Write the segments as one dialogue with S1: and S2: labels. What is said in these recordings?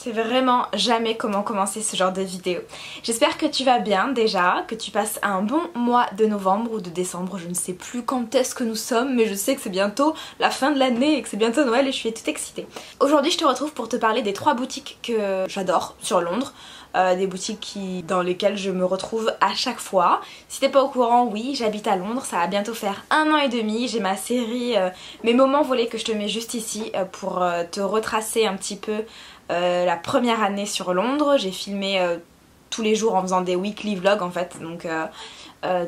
S1: sais vraiment jamais comment commencer ce genre de vidéo. J'espère que tu vas bien déjà, que tu passes un bon mois de novembre ou de décembre, je ne sais plus quand est-ce que nous sommes, mais je sais que c'est bientôt la fin de l'année et que c'est bientôt Noël et je suis toute excitée. Aujourd'hui je te retrouve pour te parler des 3 boutiques que j'adore sur Londres. Des boutiques dans lesquelles je me retrouve à chaque fois. Si t'es pas au courant, oui, j'habite à Londres, ça va bientôt faire 1 an et demi. J'ai ma série, mes moments volés que je te mets juste ici pour te retracer un petit peu la première année sur Londres. J'ai filmé tous les jours en faisant des weekly vlogs en fait, donc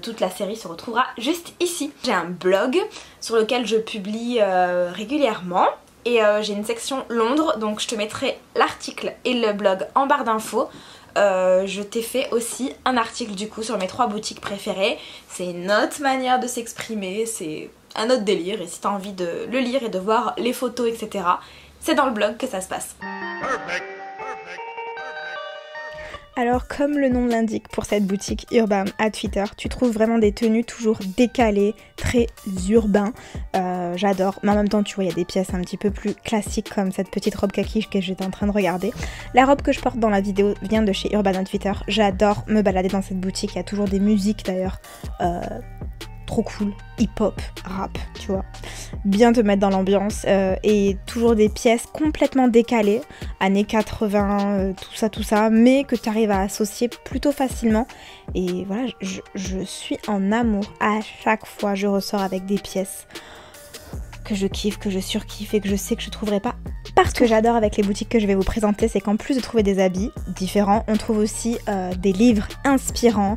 S1: toute la série se retrouvera juste ici. J'ai un blog sur lequel je publie régulièrement. Et j'ai une section Londres, donc je te mettrai l'article et le blog en barre d'infos. Je t'ai fait aussi un article du coup sur mes 3 boutiques préférées. C'est une autre manière de s'exprimer, c'est un autre délire. Et si t'as envie de le lire et de voir les photos, etc., c'est dans le blog que ça se passe. Perfect. Alors comme le nom l'indique pour cette boutique Urban Outfitters, tu trouves vraiment des tenues toujours décalées, très urbains. J'adore, mais en même temps tu vois il y a des pièces un petit peu plus classiques comme cette petite robe kaki que j'étais en train de regarder. La robe que je porte dans la vidéo vient de chez Urban Outfitters, j'adore me balader dans cette boutique, il y a toujours des musiques d'ailleurs. Trop cool, hip-hop, rap, tu vois, bien te mettre dans l'ambiance et toujours des pièces complètement décalées, années 80, tout ça, mais que tu arrives à associer plutôt facilement et voilà, je suis en amour, à chaque fois je ressors avec des pièces que je kiffe, que je surkiffe et que je sais que je trouverai pas partout. Ce que j'adore avec les boutiques que je vais vous présenter, c'est qu'en plus de trouver des habits différents, on trouve aussi des livres inspirants,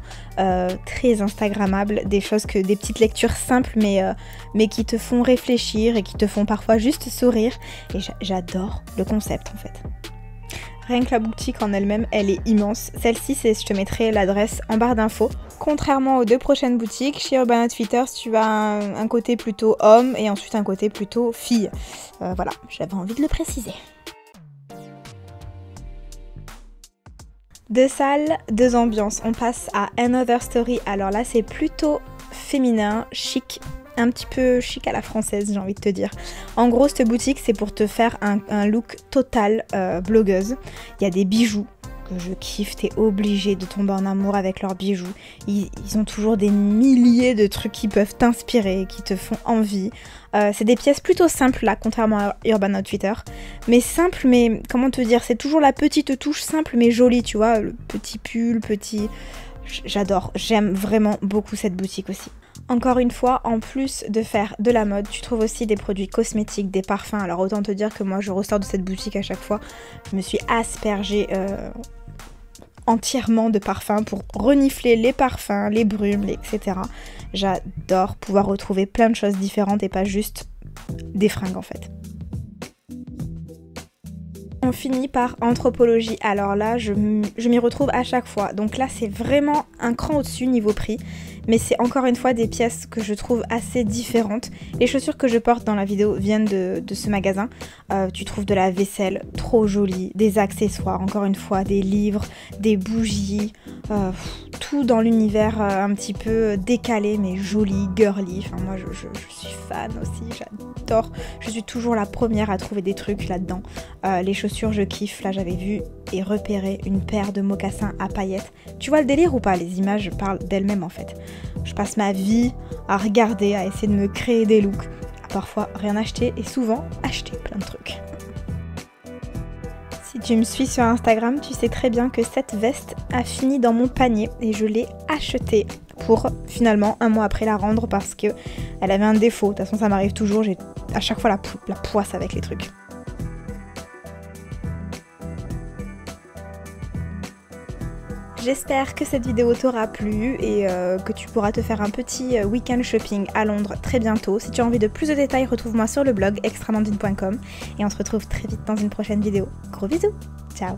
S1: très instagrammables, des petites lectures simples mais qui te font réfléchir et qui te font parfois juste sourire. Et j'adore le concept en fait. Rien que la boutique en elle-même, elle est immense. Celle-ci, je te mettrai l'adresse en barre d'infos. Contrairement aux 2 prochaines boutiques, chez Urban Outfitters, tu as un côté plutôt homme et ensuite un côté plutôt fille. Voilà, j'avais envie de le préciser. 2 salles, 2 ambiances. On passe à Another Story. Alors là, c'est plutôt féminin, chic. Un petit peu chic à la française, j'ai envie de te dire. En gros, cette boutique, c'est pour te faire un look total blogueuse. Il y a des bijoux que je kiffe, t'es obligé de tomber en amour avec leurs bijoux. Ils ont toujours des milliers de trucs qui peuvent t'inspirer, qui te font envie. C'est des pièces plutôt simples là, contrairement à Urban Outfitters. Mais simple, mais comment te dire, c'est toujours la petite touche simple mais jolie, tu vois. Le petit pull, J'adore, j'aime vraiment beaucoup cette boutique aussi. Encore une fois, en plus de faire de la mode, tu trouves aussi des produits cosmétiques, des parfums. Alors autant te dire que moi je ressors de cette boutique à chaque fois, je me suis aspergée entièrement de parfums pour renifler les parfums, les brumes, etc. J'adore pouvoir retrouver plein de choses différentes et pas juste des fringues en fait. On finit par Anthropologie. Alors là, je m'y retrouve à chaque fois. Donc là, c'est vraiment un cran au-dessus niveau prix. Mais c'est encore une fois des pièces que je trouve assez différentes. Les chaussures que je porte dans la vidéo viennent de ce magasin. Tu trouves de la vaisselle trop jolie, des accessoires, encore une fois, des livres, des bougies, tout dans l'univers un petit peu décalé mais joli, girly. Enfin moi je suis fan aussi, j'adore. Je suis toujours la première à trouver des trucs là-dedans. Les chaussures je kiffe. Là j'avais vu et repéré une paire de mocassins à paillettes. Tu vois le délire ou pas? Les images parlent d'elles-mêmes en fait. Je passe ma vie à regarder, à essayer de me créer des looks, à parfois rien acheter et souvent acheter plein de trucs. Si tu me suis sur Instagram, tu sais très bien que cette veste a fini dans mon panier et je l'ai achetée pour finalement 1 mois après la rendre parce qu'elle avait un défaut. De toute façon ça m'arrive toujours, j'ai à chaque fois la poisse avec les trucs. J'espère que cette vidéo t'aura plu et que tu pourras te faire un petit week-end shopping à Londres très bientôt. Si tu as envie de plus de détails, retrouve-moi sur le blog extramandine.com et on se retrouve très vite dans une prochaine vidéo. Gros bisous, ciao.